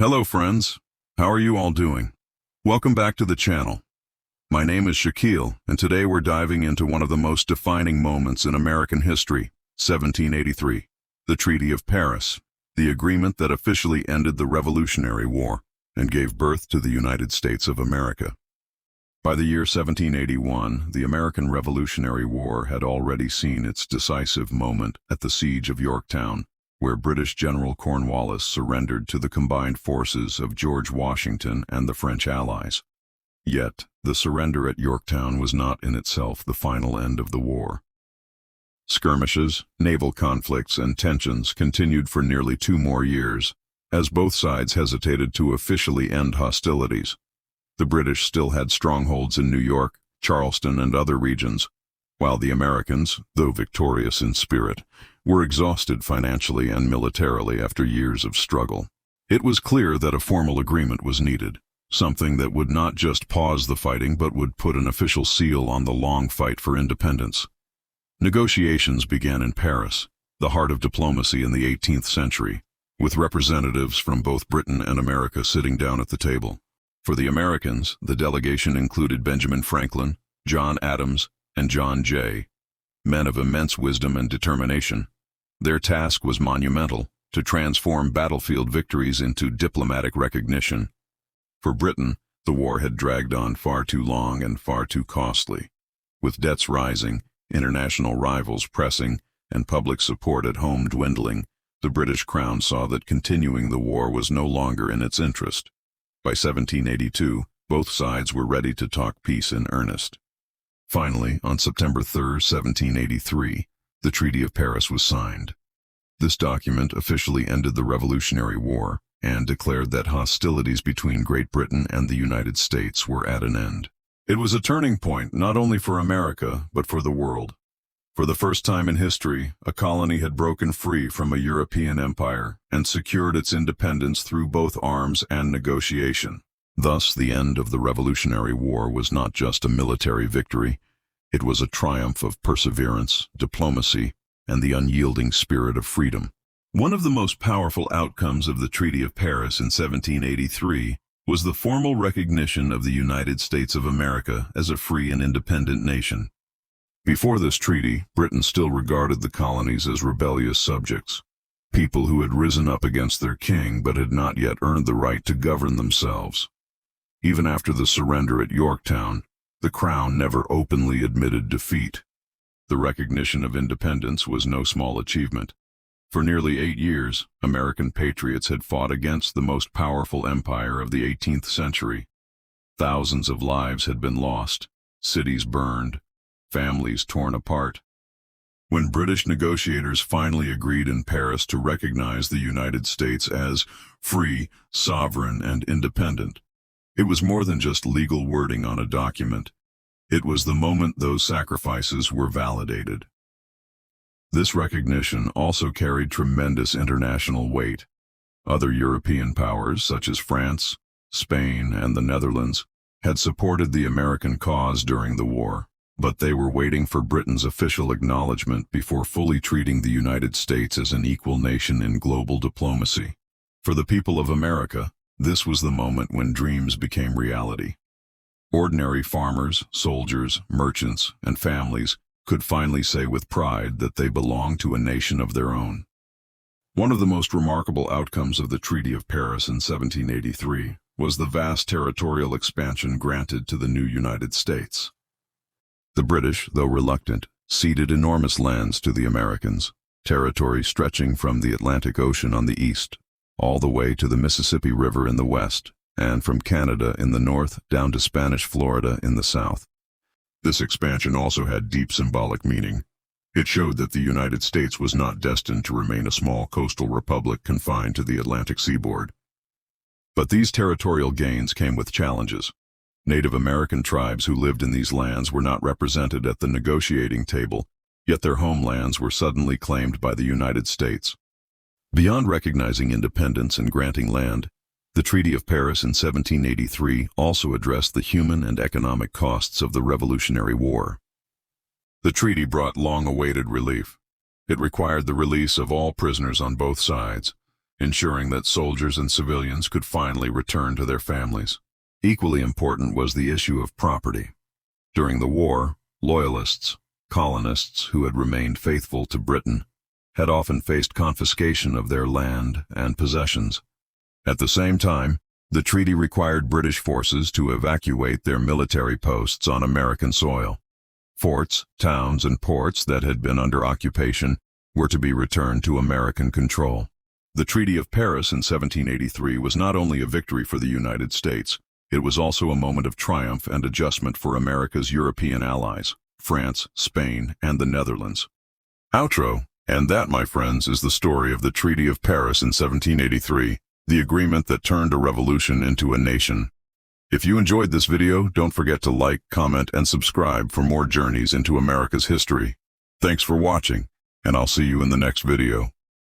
Hello friends, how are you all doing? Welcome back to the channel. My name is Shaquille, and today we're diving into one of the most defining moments in American history, 1783, the Treaty of Paris, the agreement that officially ended the Revolutionary War and gave birth to the United States of America. By the year 1781, the American Revolutionary War had already seen its decisive moment at the Siege of Yorktown, where British General Cornwallis surrendered to the combined forces of George Washington and the French allies. Yet, the surrender at Yorktown was not in itself the final end of the war. Skirmishes, naval conflicts, and tensions continued for nearly 2 more years, as both sides hesitated to officially end hostilities. The British still had strongholds in New York, Charleston, and other regions, while the Americans, though victorious in spirit, were exhausted financially and militarily after years of struggle. It was clear that a formal agreement was needed, something that would not just pause the fighting but would put an official seal on the long fight for independence. Negotiations began in Paris, the heart of diplomacy in the 18th century, with representatives from both Britain and America sitting down at the table. For the Americans, the delegation included Benjamin Franklin, John Adams, and John Jay, men of immense wisdom and determination. Their task was monumental, to transform battlefield victories into diplomatic recognition. For Britain, the war had dragged on far too long and far too costly. With debts rising, international rivals pressing, and public support at home dwindling, the British Crown saw that continuing the war was no longer in its interest. By 1782, both sides were ready to talk peace in earnest. Finally, on September 3, 1783, the Treaty of Paris was signed. This document officially ended the Revolutionary War and declared that hostilities between Great Britain and the United States were at an end. It was a turning point not only for America, but for the world. For the first time in history, a colony had broken free from a European empire and secured its independence through both arms and negotiation. Thus, the end of the Revolutionary War was not just a military victory. It was a triumph of perseverance, diplomacy, and the unyielding spirit of freedom. One of the most powerful outcomes of the Treaty of Paris in 1783 was the formal recognition of the United States of America as a free and independent nation. Before this treaty, Britain still regarded the colonies as rebellious subjects, people who had risen up against their king but had not yet earned the right to govern themselves. Even after the surrender at Yorktown, the Crown never openly admitted defeat. The recognition of independence was no small achievement. For nearly 8 years, American patriots had fought against the most powerful empire of the 18th century. Thousands of lives had been lost, cities burned, families torn apart. When British negotiators finally agreed in Paris to recognize the United States as free, sovereign, and independent, it was more than just legal wording on a document. It was the moment those sacrifices were validated. This recognition also carried tremendous international weight. Other European powers, such as France, Spain, and the Netherlands, had supported the American cause during the war, but they were waiting for Britain's official acknowledgement before fully treating the United States as an equal nation in global diplomacy. For the people of America, this was the moment when dreams became reality. Ordinary farmers, soldiers, merchants, and families could finally say with pride that they belonged to a nation of their own. One of the most remarkable outcomes of the Treaty of Paris in 1783 was the vast territorial expansion granted to the new United States. The British, though reluctant, ceded enormous lands to the Americans, territory stretching from the Atlantic Ocean on the east all the way to the Mississippi River in the west, and from Canada in the north down to Spanish Florida in the south. This expansion also had deep symbolic meaning. It showed that the United States was not destined to remain a small coastal republic confined to the Atlantic seaboard. But these territorial gains came with challenges. Native American tribes who lived in these lands were not represented at the negotiating table, yet their homelands were suddenly claimed by the United States. Beyond recognizing independence and granting land, the Treaty of Paris in 1783 also addressed the human and economic costs of the Revolutionary War. The treaty brought long-awaited relief. It required the release of all prisoners on both sides, ensuring that soldiers and civilians could finally return to their families. Equally important was the issue of property. During the war, loyalists, colonists who had remained faithful to Britain, had often faced confiscation of their land and possessions. At the same time, the treaty required British forces to evacuate their military posts on American soil. Forts, towns, and ports that had been under occupation were to be returned to American control. The Treaty of Paris in 1783 was not only a victory for the United States, it was also a moment of triumph and adjustment for America's European allies, France, Spain, and the Netherlands. Outro, and that, my friends, is the story of the Treaty of Paris in 1783, the agreement that turned a revolution into a nation. If you enjoyed this video, don't forget to like, comment, and subscribe for more journeys into America's history. Thanks for watching, and I'll see you in the next video.